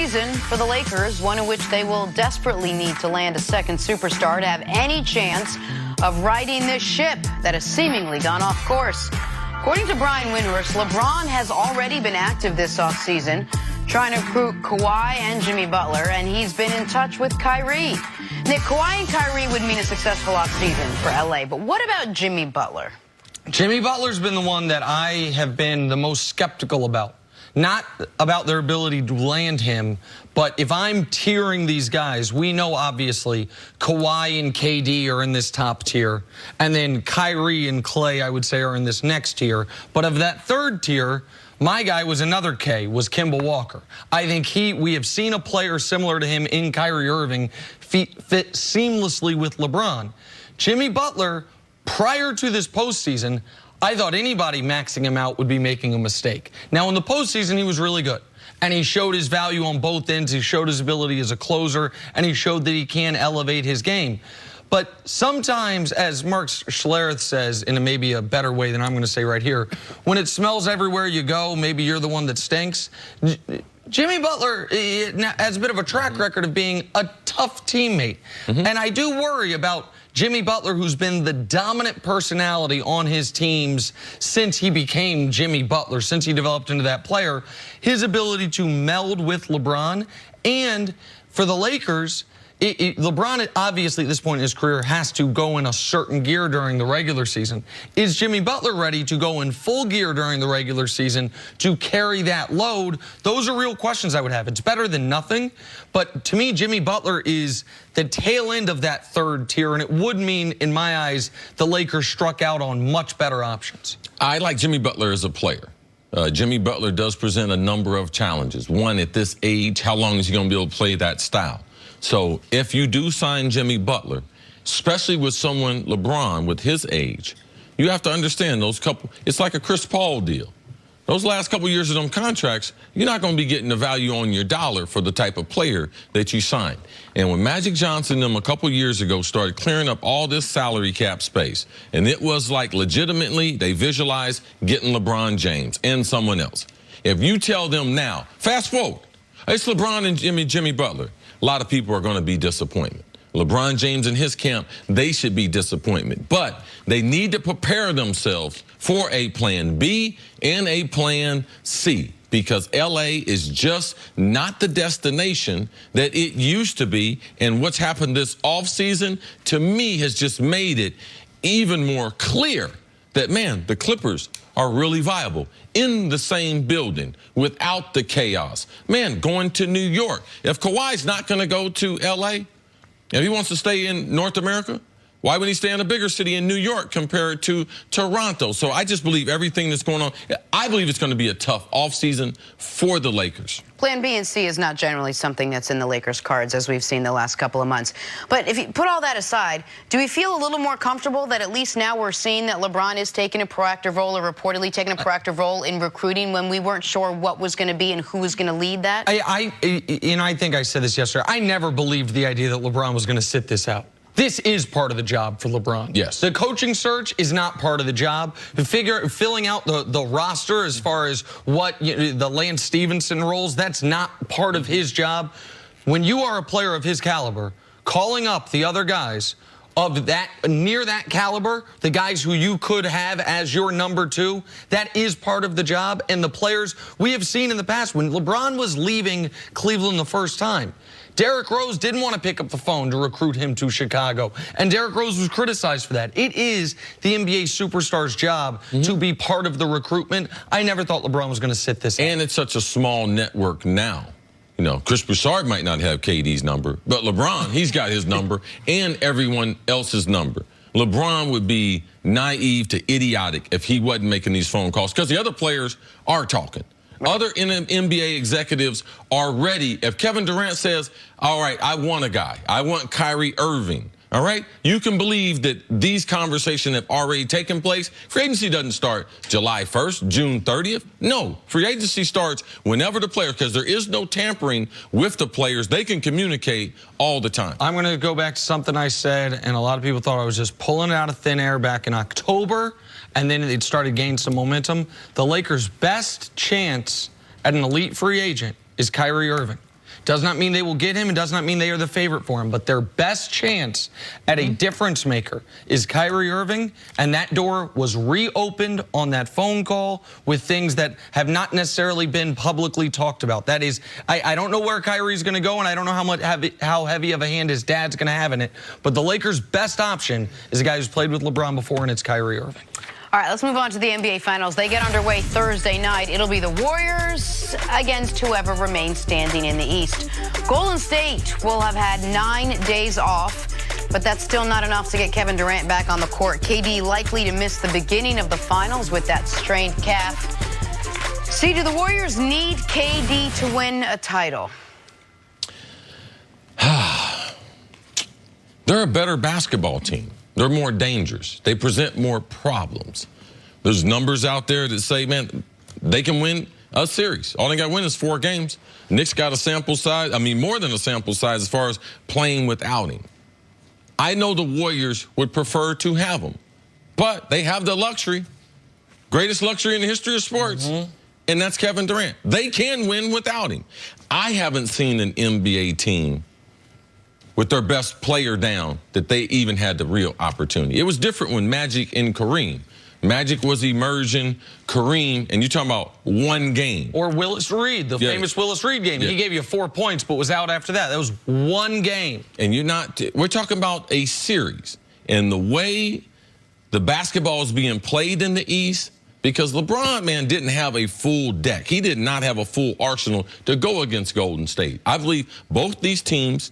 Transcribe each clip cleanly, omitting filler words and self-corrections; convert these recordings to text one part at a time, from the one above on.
season for the Lakers, one in which they will desperately need to land a second superstar to have any chance of righting this ship that has seemingly gone off course. According to Brian Windhorst, LeBron has already been active this offseason, trying to recruit Kawhi and Jimmy Butler, and he's been in touch with Kyrie. Nick, Kawhi and Kyrie would mean a successful offseason for LA, but what about Jimmy Butler? Jimmy Butler's been the one that I have been the most skeptical about. Not about their ability to land him, but if I'm tiering these guys, we know obviously Kawhi and KD are in this top tier, and then Kyrie and Klay, I would say, are in this next tier. But of that third tier, my guy was another K, was Kemba Walker. I think we have seen a player similar to him in Kyrie Irving fit seamlessly with LeBron. Jimmy Butler, prior to this postseason, I thought anybody maxing him out would be making a mistake. Now, in the postseason, he was really good. And he showed his value on both ends. He showed his ability as a closer, and he showed that he can elevate his game. But sometimes, as Mark Schlereth says, in maybe a better way than I'm going to say right here, when it smells everywhere you go, maybe you're the one that stinks. Jimmy Butler has a bit of a track record of being a tough teammate. And I do worry about Jimmy Butler, who's been the dominant personality on his teams since he became Jimmy Butler, since he developed into that player, his ability to meld with LeBron. And for the Lakers, LeBron, obviously, at this point in his career, has to go in a certain gear during the regular season. Is Jimmy Butler ready to go in full gear during the regular season to carry that load? Those are real questions I would have. It's better than nothing, but to me, Jimmy Butler is the tail end of that third tier, and it would mean, in my eyes, the Lakers struck out on much better options. I like Jimmy Butler as a player. Jimmy Butler does present a number of challenges. One, at this age, how long is he going to be able to play that style? So if you do sign Jimmy Butler, especially with someone, LeBron, with his age, you have to understand those couple, it's like a Chris Paul deal. Those last couple years of them contracts, you're not going to be getting the value on your dollar for the type of player that you signed. And when Magic Johnson and them a couple years ago started clearing up all this salary cap space, and it was like legitimately they visualized getting LeBron James and someone else. If you tell them now, fast forward, it's LeBron and Jimmy Butler, a lot of people are going to be disappointed. LeBron James and his camp, they should be disappointment. But they need to prepare themselves for a plan B and a plan C, because LA is just not the destination that it used to be. And what's happened this offseason, to me, has just made it even more clear that, man, the Clippers are really viable in the same building without the chaos. Man, going to New York. If Kawhi's not going to go to L.A., if he wants to stay in North America, why would he stay in a bigger city in New York compared to Toronto? So I just believe everything that's going on, I believe it's going to be a tough offseason for the Lakers. Plan B and C is not generally something that's in the Lakers' cards, as we've seen the last couple of months. But if you put all that aside, do we feel a little more comfortable that at least now we're seeing that LeBron is taking a proactive role, or reportedly taking a proactive role in recruiting, when we weren't sure what was going to be and who was going to lead that? I think I said this yesterday. I never believed the idea that LeBron was going to sit this out. This is part of the job for LeBron. Yes. The coaching search is not part of the job. Filling out the roster as far as what the Lance Stevenson roles, that's not part of his job. When you are a player of his caliber, calling up the other guys of that near that caliber, the guys who you could have as your number two, that is part of the job. And the players we have seen in the past, when LeBron was leaving Cleveland the first time, Derrick Rose didn't want to pick up the phone to recruit him to Chicago, and Derrick Rose was criticized for that. It is the NBA superstar's job to be part of the recruitment. I never thought LeBron was going to sit this out. And it's such a small network now. You know, Chris Broussard might not have KD's number, but LeBron, he's got his number and everyone else's number. LeBron would be naive to idiotic if he wasn't making these phone calls, because the other players are talking. Other NBA executives are ready. If Kevin Durant says, all right, I want a guy, I want Kyrie Irving, all right, you can believe that these conversations have already taken place. Free agency doesn't start July 1st, June 30th. No, free agency starts whenever the player, because there is no tampering with the players. They can communicate all the time. I'm going to go back to something I said, and a lot of people thought I was just pulling it out of thin air back in October, and then it started gaining some momentum. The Lakers' best chance at an elite free agent is Kyrie Irving. Does not mean they will get him. It does not mean they are the favorite for him. But their best chance at a difference maker is Kyrie Irving, and that door was reopened on that phone call with things that have not necessarily been publicly talked about. That is, I don't know where Kyrie's going to go, and I don't know how heavy of a hand his dad's going to have in it. But the Lakers' best option is a guy who's played with LeBron before, and it's Kyrie Irving. All right, let's move on to the NBA Finals. They get underway Thursday night. It'll be the Warriors against whoever remains standing in the East. Golden State will have had 9 days off, but that's still not enough to get Kevin Durant back on the court. KD likely to miss the beginning of the Finals with that strained calf. See, do the Warriors need KD to win a title? They're a better basketball team. They're more dangerous. They present more problems. There's numbers out there that say, man, they can win a series. All they got to win is 4 games. Knicks got a sample size, more than a sample size as far as playing without him. I know the Warriors would prefer to have him, but they have the luxury, greatest luxury in the history of sports, and that's Kevin Durant. They can win without him. I haven't seen an NBA team with their best player down that they even had the real opportunity. It was different when Magic and Kareem. Magic was immersion, Kareem, and you're talking about 1 game. Or Willis Reed, the famous Willis Reed game. He gave you 4 points, but was out after that. That was 1 game. And we're talking about a series. And the way the basketball is being played in the East, because LeBron, man, didn't have a full deck. He did not have a full arsenal to go against Golden State. I believe both these teams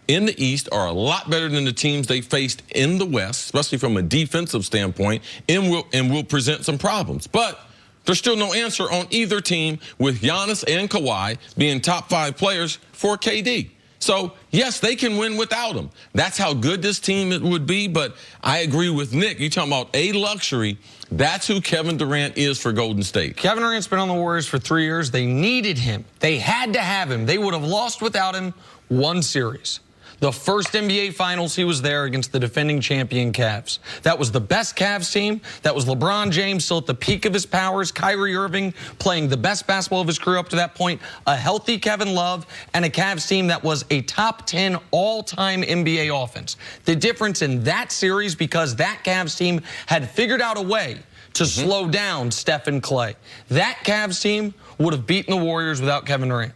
in the East are a lot better than the teams they faced in the West, especially from a defensive standpoint, and will present some problems. But there's still no answer on either team with Giannis and Kawhi being top 5 players for KD. So, yes, they can win without him. That's how good this team would be, but I agree with Nick. You're talking about a luxury. That's who Kevin Durant is for Golden State. Kevin Durant's been on the Warriors for 3 years. They needed him. They had to have him. They would have lost without him 1 series. The first NBA Finals, he was there against the defending champion Cavs. That was the best Cavs team. That was LeBron James still at the peak of his powers, Kyrie Irving playing the best basketball of his career up to that point, a healthy Kevin Love, and a Cavs team that was a top 10 all-time NBA offense. The difference in that series, because that Cavs team had figured out a way to slow down Steph and Clay. That Cavs team would have beaten the Warriors without Kevin Durant.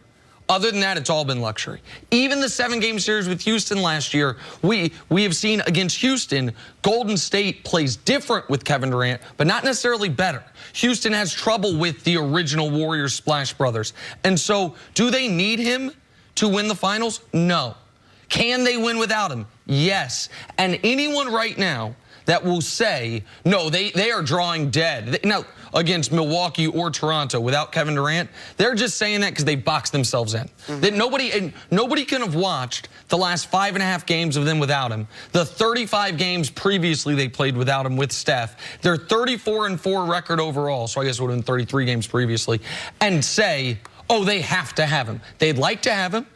Other than that, it's all been luxury. Even the 7-game series with Houston last year, we have seen against Houston, Golden State plays different with Kevin Durant, but not necessarily better. Houston has trouble with the original Warriors Splash Brothers. And so, do they need him to win the finals? No. Can they win without him? Yes. And anyone right now that will say, no, they are drawing dead. Now, against Milwaukee or Toronto without Kevin Durant, they're just saying that because they boxed themselves in. That nobody can have watched the last 5.5 games of them without him. The 35 games previously they played without him with Steph. Their 34-4 record overall, so I guess it would have been 33 games previously, and say, oh, they have to have him. They'd like to have him.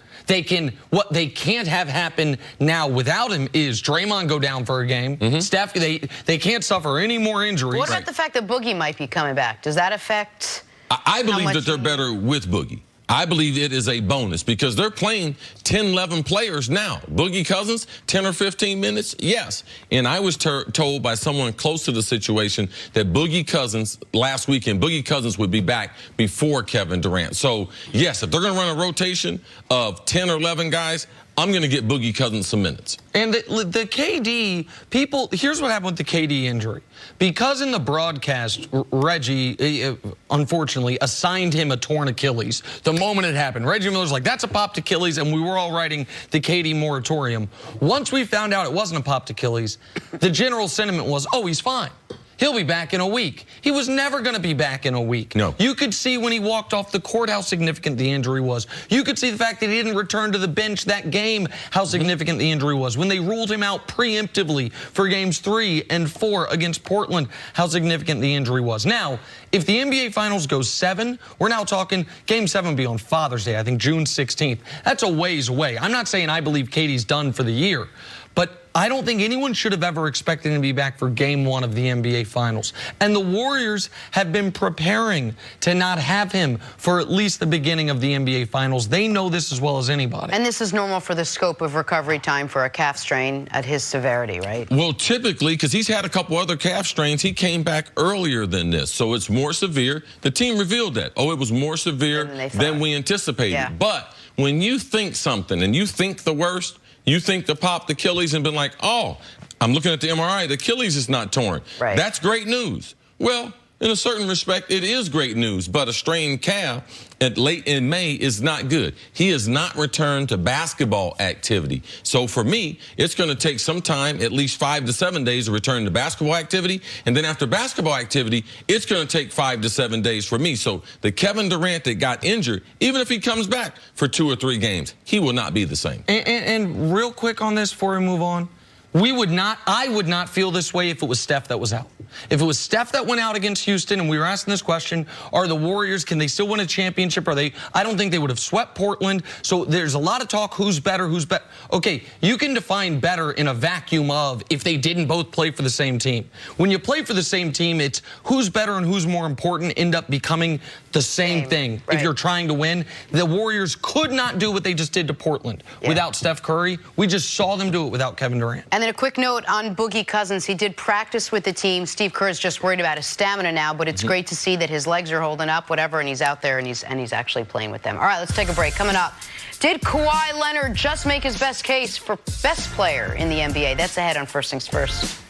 What they can't have happen now without him is Draymond go down for a game. Steph, they can't suffer any more injuries. What about the fact that Boogie might be coming back? Does that affect? I believe that they're better with Boogie. I believe it is a bonus because they're playing 10, 11 players now. Boogie Cousins, 10 or 15 minutes, yes. And I was told by someone close to the situation that Boogie Cousins, last weekend, Boogie Cousins would be back before Kevin Durant. So, yes, if they're going to run a rotation of 10 or 11 guys, I'm going to get Boogie Cousins some minutes. And the KD, here's what happened with the KD injury. Because in the broadcast, Reggie, unfortunately, assigned him a torn Achilles the moment it happened. Reggie Miller's like, that's a popped Achilles, and we were all writing the KD moratorium. Once we found out it wasn't a popped Achilles, the general sentiment was, oh, he's fine. He'll be back in a week. He was never going to be back in a week. No. You could see when he walked off the court how significant the injury was. You could see the fact that he didn't return to the bench that game, how significant the injury was. When they ruled him out preemptively for games 3 and 4 against Portland, how significant the injury was. Now, if the NBA Finals goes 7, we're now talking Game 7 will be on Father's Day, I think June 16th. That's a ways away. I'm not saying I believe KD's done for the year, but I don't think anyone should have ever expected him to be back for game 1 of the NBA Finals. And the Warriors have been preparing to not have him for at least the beginning of the NBA Finals. They know this as well as anybody. And this is normal for the scope of recovery time for a calf strain at his severity, right? Well, typically, because he's had a couple other calf strains, he came back earlier than this. So it's more severe. The team revealed that. Oh, it was more severe than we anticipated. Yeah. But when you think something and you think the worst, you think to pop the Achilles and been like, oh, I'm looking at the MRI, the Achilles is not torn. Right. That's great news. Well, in a certain respect, it is great news, but a strained calf late in May is not good. He has not returned to basketball activity. So for me, it's going to take some time, at least 5 to 7 days to return to basketball activity. And then after basketball activity, it's going to take 5 to 7 days for me. So the Kevin Durant that got injured, even if he comes back for 2 or 3 games, he will not be the same. And real quick on this before we move on, I would not feel this way if it was Steph that was out. If it was Steph that went out against Houston and we were asking this question, are the Warriors, can they still win a championship? I don't think they would have swept Portland. So there's a lot of talk, who's better, who's better. Okay, you can define better in a vacuum of if they didn't both play for the same team. When you play for the same team, it's who's better and who's more important end up becoming the same thing. Right. If you're trying to win, the Warriors could not do what they just did to Portland without Steph Curry. We just saw them do it without Kevin Durant. And then a quick note on Boogie Cousins. He did practice with the team. Steve Kerr is just worried about his stamina now, but it's great to see that his legs are holding up, whatever, and he's out there and he's actually playing with them. All right, let's take a break. Coming up, did Kawhi Leonard just make his best case for best player in the NBA? That's ahead on First Things First.